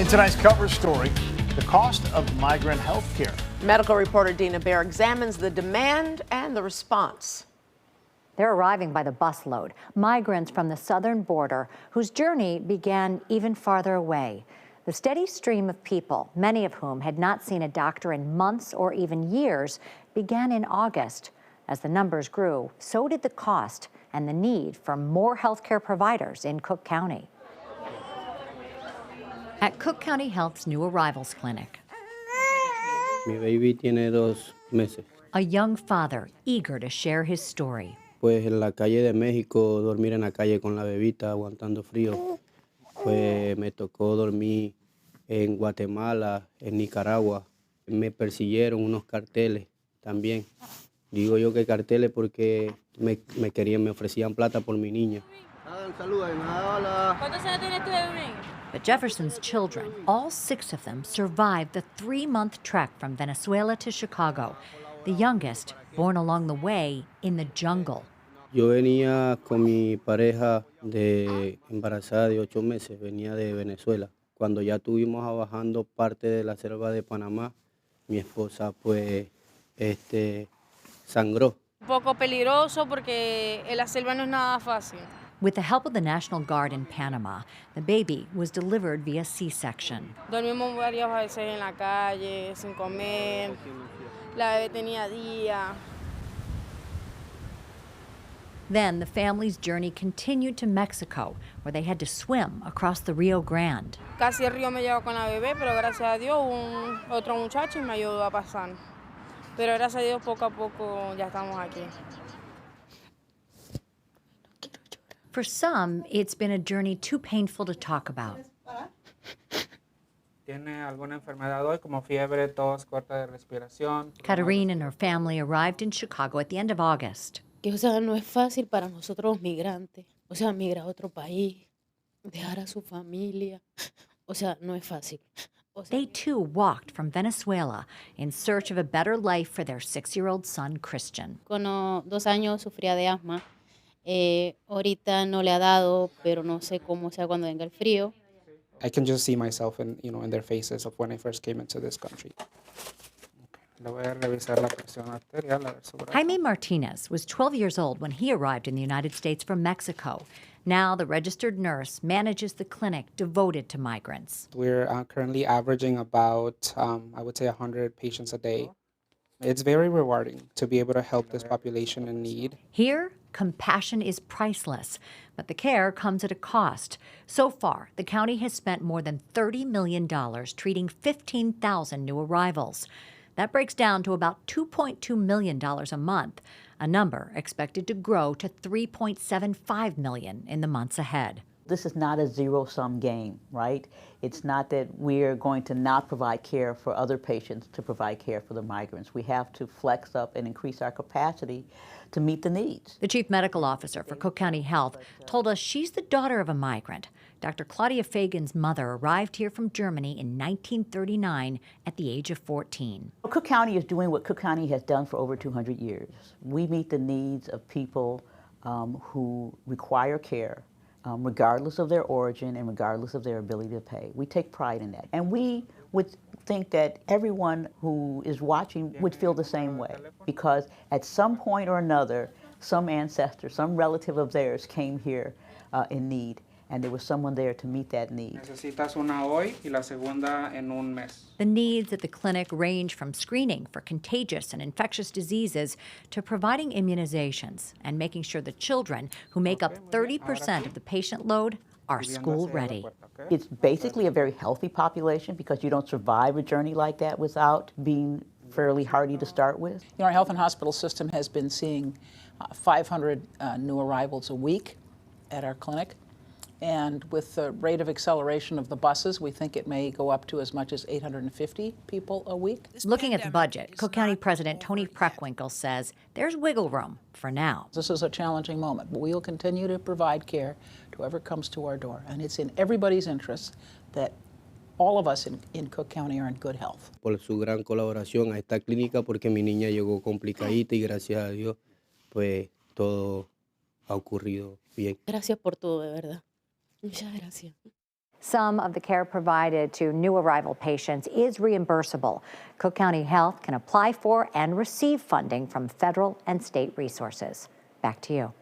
In tonight's cover story, the cost of migrant health care. Medical reporter Dina Bear examines the demand and the response. They're arriving by the busload, migrants from the southern border whose journey began even farther away. The steady stream of people, many of whom had not seen a doctor in months or even years, began in August. As the numbers grew, so did the cost and the need for more healthcare providers in Cook County. At Cook County Health's new arrivals clinic, Mi baby tiene 2 meses. a young father eager to share his story. Pues en la calle de México, dormir en la calle con la bebita, aguantando frío. Pues me tocó dormir en Guatemala, en Nicaragua. Me persiguieron unos carteles también. Digo yo que carteles porque me ofrecían plata por mi niña. ¿Cuántos años tiene tu bebé? But Jefferson's children, all 6 of them, survived the 3-month trek from Venezuela to Chicago. The youngest, born along the way in the jungle. Yo venía con mi pareja embarazada de 8 meses, venía de Venezuela. Cuando ya estuvimos bajando parte de la selva de Panamá, mi esposa pues sangró. Un poco peligroso porque en la selva no es nada fácil. With the help of the National Guard in Panama, the baby was delivered via C-section. Dormimos varias veces en la calle, sin comer. La bebé tenía días. Then the family's journey continued to Mexico, where they had to swim across the Rio Grande. Casi el río me llevó con la bebé, pero gracias a Dios otro muchacho y me ayudó a pasar. Pero gracias a Dios poco a poco ya estamos aquí. For some, it's been a journey too painful to talk about. Tiene alguna enfermedad hoy como fiebre, tos, corta de respiración. Katarine and her family arrived in Chicago at the end of August. Que, o sea, no es fácil para nosotros los migrantes. O sea, migrar a otro país, dejar a su familia. O sea, no es fácil. They too walked from Venezuela in search of a better life for their 6-year-old son, Christian. Con 2 años sufría de asma. Ahorita no le ha dado, pero no sé cómo sea cuando venga el frío. I can just see myself in their faces of when I first came into this country. Le voy a revisar la presión arterial, a ver su brazo. Jaime Martinez was 12 years old when he arrived in the United States from Mexico. Now the registered nurse manages the clinic devoted to migrants. We're currently averaging about, I would say, 100 patients a day. It's very rewarding to be able to help this population in need. Here, compassion is priceless, but the care comes at a cost. So far, the county has spent more than $30 million treating 15,000 new arrivals. That breaks down to about $2.2 million a month, a number expected to grow to $3.75 million in the months ahead. This is not a zero-sum game, right? It's not that we're going to not provide care for other patients to provide care for the migrants. We have to flex up and increase our capacity to meet the needs. The chief medical officer for Cook County Health told us she's the daughter of a migrant. Dr. Claudia Fagan's mother arrived here from Germany in 1939 at the age of 14. Cook County is doing what Cook County has done for over 200 years. We meet the needs of people who require care, regardless of their origin and regardless of their ability to pay. We take pride in that. And we would think that everyone who is watching would feel the same way, because at some point or another, some ancestor, some relative of theirs came here in need, and there was someone there to meet that need. Necesitas una hoy y la segunda en un mes. The needs at the clinic range from screening for contagious and infectious diseases to providing immunizations and making sure the children, who make up 30% of the patient load, are school ready. It's basically a very healthy population because you don't survive a journey like that without being fairly hardy to start with. Our health and hospital system has been seeing 500 new arrivals a week at our clinic. And with the rate of acceleration of the buses, we think it may go up to as much as 850 people a week. Looking at the budget, Cook County President Tony Preckwinkle says there's wiggle room for now. This is a challenging moment, but we will continue to provide care to whoever comes to our door. And it's in everybody's interest that all of us in Cook County are in good health. Por su gran colaboración a esta clínica, porque mi niña llegó complicadita y gracias a Dios, pues todo ha ocurrido bien. Gracias por todo, de verdad. Muchas gracias. Some of the care provided to new arrival patients is reimbursable. Cook County Health can apply for and receive funding from federal and state resources. Back to you.